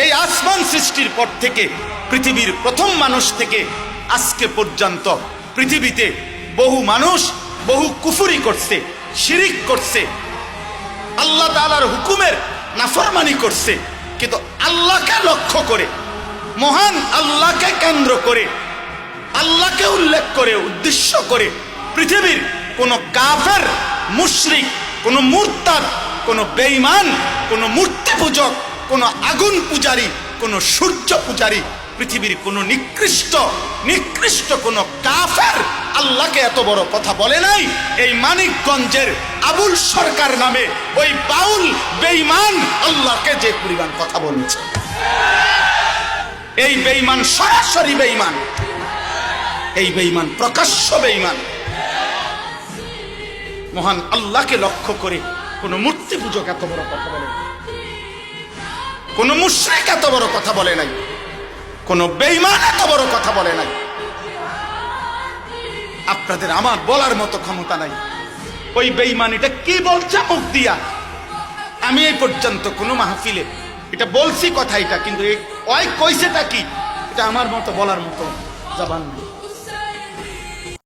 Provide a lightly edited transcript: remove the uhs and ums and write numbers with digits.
এই আসমান সৃষ্টির পর থেকে পৃথিবীর প্রথম মানুষ থেকে আজকে পর্যন্ত পৃথিবীতে বহু মানুষ বহু কুফরি করছে, শিরিক করছে, আল্লাহ তাআলার হুকুমের নাফরমানি করছে, কিন্তু আল্লাহকে লক্ষ্য করে, মহান আল্লাহকে কেন্দ্র করে, আল্লাহকে উল্লেখ করে, উদ্দেশ্য করে পৃথিবীর কোন কাফের, মুশরিক, কোন মুরতাদ, কোন বেঈমান, কোন মূর্তি পূজক, কোন আগুন পূজারী, কোন সূর্য পূজারী, পৃথিবীর কোন নিকৃষ্ট কোন কাফের আল্লাহকে এত বড় কথা বলে নাই। এই মানিকগঞ্জের আবুল সরকার নামে ওই বাউল বেঈমান আল্লাহকে যে পরিমাণ কথা বলেছে, এই বেঈমান সরাসরি বেঈমান, এই বেঈমান প্রকাশ্য বেঈমান। মহান আল্লাহকে লক্ষ্য করে কোন মূর্তি পূজক এত বড় কথা বলে নাই, কোন মুশরিক এত বড় কথা বলে নাই, কোন বেঈমান এত বড় কথা বলে নাই। আপনাদের আমার বলার মতো ক্ষমতা নাই। ওই বেঈমান এটা কি বলছে মুখ দিয়া, আমি এই পর্যন্ত কোন মাহফিলে এটা বলছি কথা, এটা কিন্তু ওই কইছেটা কি এটা আমার মতো বলার মতো জবান নেই।